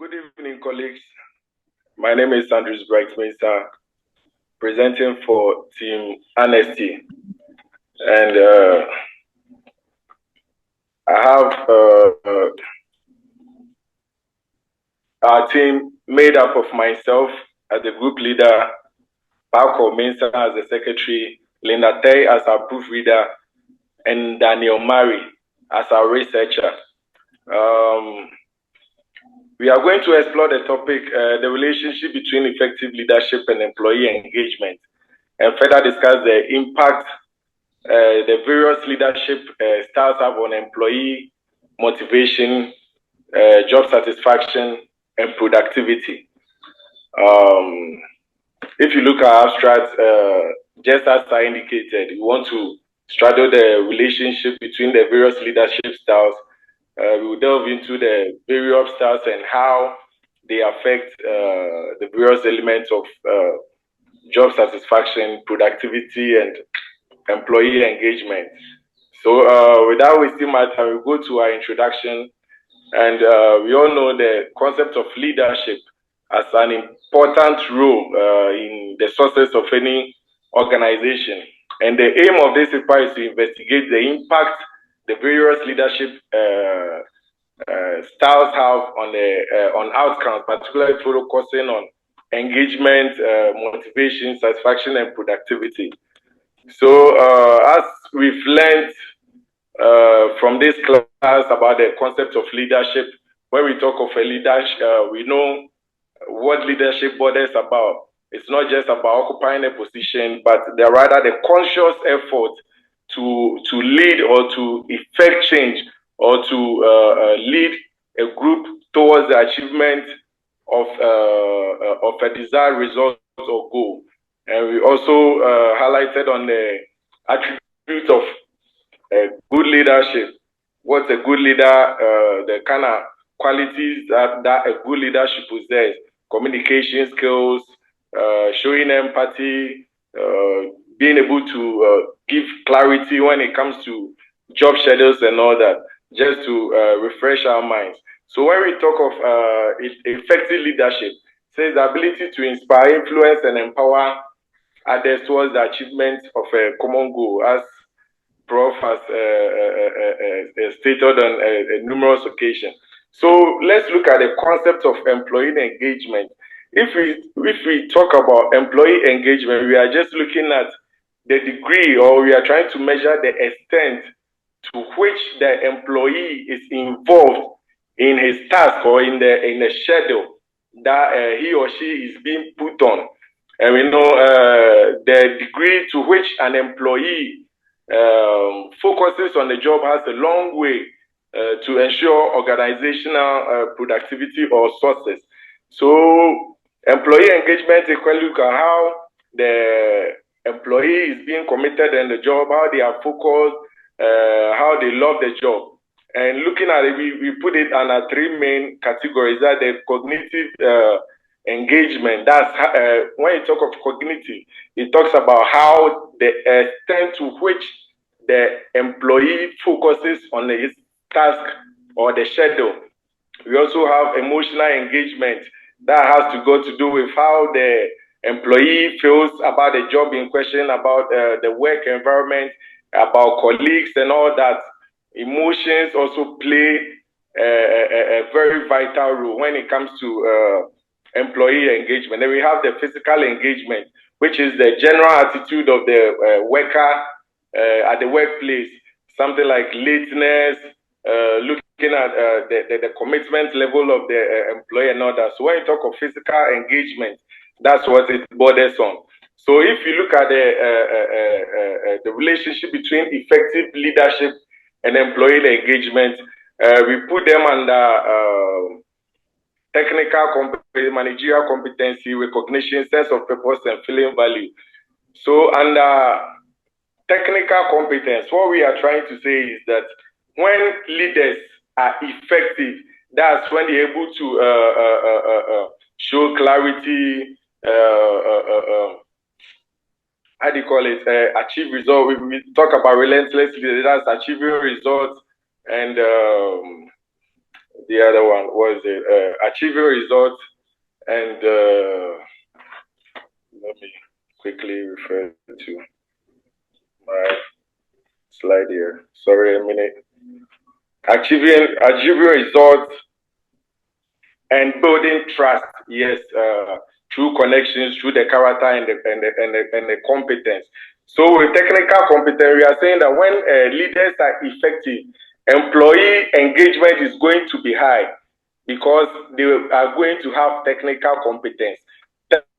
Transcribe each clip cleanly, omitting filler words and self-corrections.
Good evening, colleagues. My name is Andrews Bright-Mensah, presenting for Team Honesty. And I have our team made up of myself as the group leader, Paco Mensah as the secretary, Linda Tay as our proofreader, and Daniel Murray as our researcher. We are going to explore the topic, the relationship between effective leadership and employee engagement, and further discuss the impact the various leadership styles have on employee motivation, job satisfaction, and productivity. If you look at abstract, just as I indicated, we want to straddle the relationship between the various leadership styles. We will delve into the various styles and how they affect the various elements of job satisfaction, productivity, and employee engagement. So without wasting my time, we'll go to our introduction. And we all know the concept of leadership as an important role in the success of any organization. And the aim of this is to investigate the impact the various leadership styles have on outcomes, particularly focusing on engagement, motivation, satisfaction, and productivity. So as we've learned from this class about the concept of leadership, when we talk of a leadership, we know what leadership bothers about. It's not just about occupying a position, but rather the conscious effort to lead or to effect change or to lead a group towards the achievement of a desired result or goal. And we also highlighted on the attributes of good leadership. What's a good leader? The kind of qualities that a good leader should possess: communication skills, showing empathy, being able to give clarity when it comes to job schedules and all that, just to refresh our minds. So when we talk of effective leadership, it says the ability to inspire, influence, and empower others towards the achievement of a common goal, as Prof has stated on numerous occasions. So let's look at the concept of employee engagement. If we talk about employee engagement, we are just looking at the degree, or we are trying to measure the extent to which the employee is involved in his task or in the schedule that he or she is being put on. And we know the degree to which an employee focuses on the job has a long way to ensure organizational productivity or success. So employee engagement equally look at how the employee is being committed in the job, how they are focused, how they love the job. And looking at it, we put it under three main categories. That the cognitive engagement. That's when you talk of cognitive, it talks about how the extent to which the employee focuses on his task or the schedule. We also have emotional engagement. That has to go to do with how the employee feels about the job in question, about the work environment, about colleagues and all that. Emotions also play a very vital role when it comes to employee engagement. Then we have the physical engagement, which is the general attitude of the worker at the workplace, something like lateness, looking at the commitment level of the employee and all that. So when you talk of physical engagement, that's what it borders on. So if you look at the relationship between effective leadership and employee engagement, we put them under technical, managerial competency, recognition, sense of purpose, and feeling value. So under technical competence, what we are trying to say is that when leaders are effective, that's when they're able to show clarity, how do you call it, achieve results. We talk about relentless leaders, that's achieving results, and the other one was achieving results, and let me quickly refer to my slide here. Sorry, a minute. Achieving results and building trust. Yes, through connections, through the character and the competence. So with technical competence, we are saying that when leaders are effective, employee engagement is going to be high because they are going to have technical competence.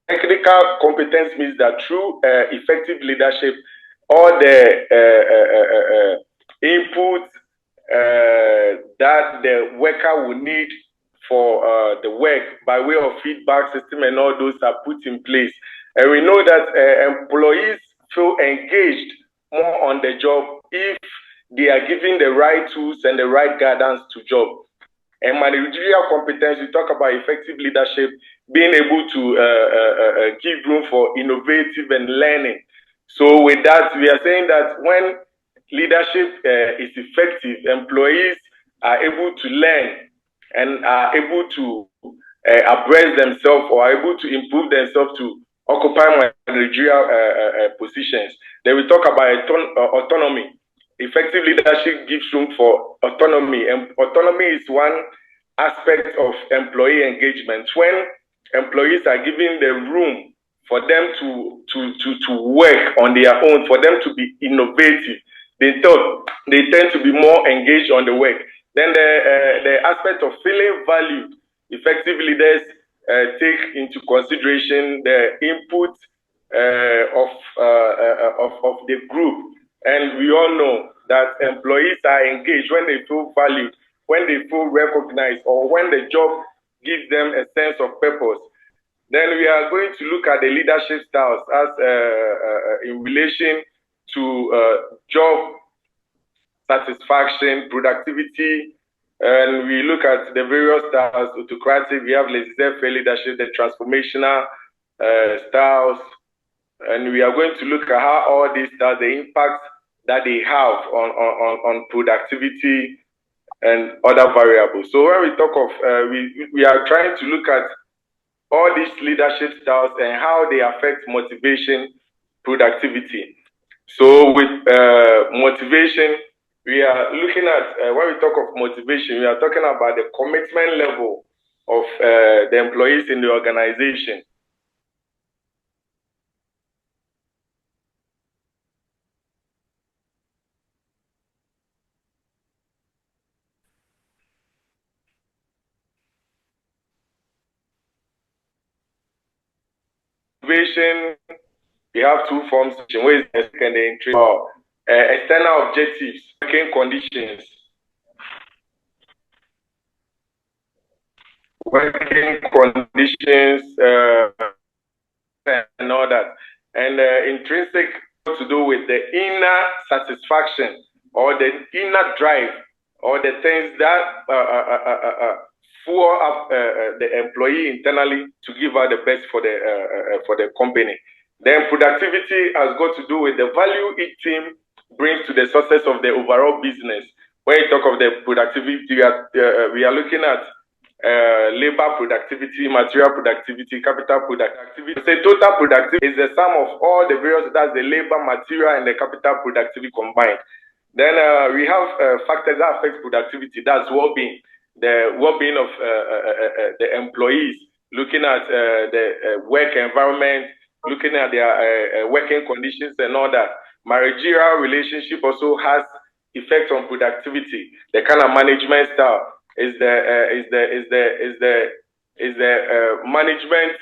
Technical competence means that through effective leadership, all the input that the worker will need for the work by way of feedback system and all those are put in place. And we know that employees feel engaged more on the job if they are given the right tools and the right guidance to job. And managerial competence, we talk about effective leadership, being able to give room for innovative and learning. So with that, we are saying that when leadership is effective, employees are able to learn and are able to abreast themselves or are able to improve themselves to occupy managerial positions. Then we talk about autonomy. Effective leadership gives room for autonomy, and autonomy is one aspect of employee engagement. When employees are given the room for them to work on their own, for them to be innovative, they tend to be more engaged on the work. Then the aspect of feeling valued. Effective leaders take into consideration the input of the group. And we all know that employees are engaged when they feel valued, when they feel recognized, or when the job gives them a sense of purpose. Then we are going to look at the leadership styles as in relation to job satisfaction, productivity, and we look at the various styles. Autocratic, we have laissez-faire leadership, the transformational styles, and we are going to look at how all these styles, the impact that they have on productivity and other variables. So when we talk of, we are trying to look at all these leadership styles and how they affect motivation, productivity. So with motivation, we are looking at, when we talk of motivation, we are talking about the commitment level of the employees in the organization. Motivation, we have two forms, where is the second entry, or external objectives, working conditions, and all that. And intrinsic to do with the inner satisfaction or the inner drive or the things that fuel up the employee internally to give out the best for the company. Then productivity has got to do with the value each team brings to the success of the overall business. When you talk of the productivity, we are looking at labor productivity, material productivity, capital productivity. Say total productivity is the sum of all the various, that's the labor, material, and the capital productivity combined. Then we have factors that affect productivity, that's well-being, the well-being of the employees, looking at the work environment, looking at their working conditions and all that. Managerial relationship also has effect on productivity, the kind of management style. Is the management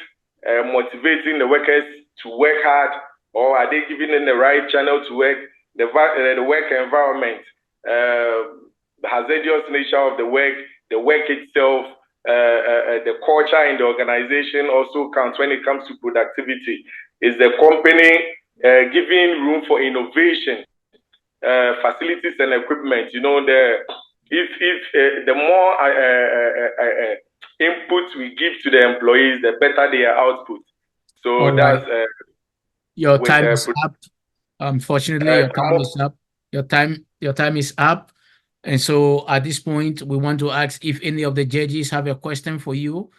motivating the workers to work hard, or are they giving them the right channel to work? The work environment, the hazardous nature of the work itself, the culture in the organization also counts when it comes to productivity. Is the company giving room for innovation, facilities and equipment? You know, if the more input we give to the employees, the better their output. So all that's right. Your time is up. Unfortunately, your time is up. Your time is up. And so at this point, we want to ask if any of the judges have a question for you.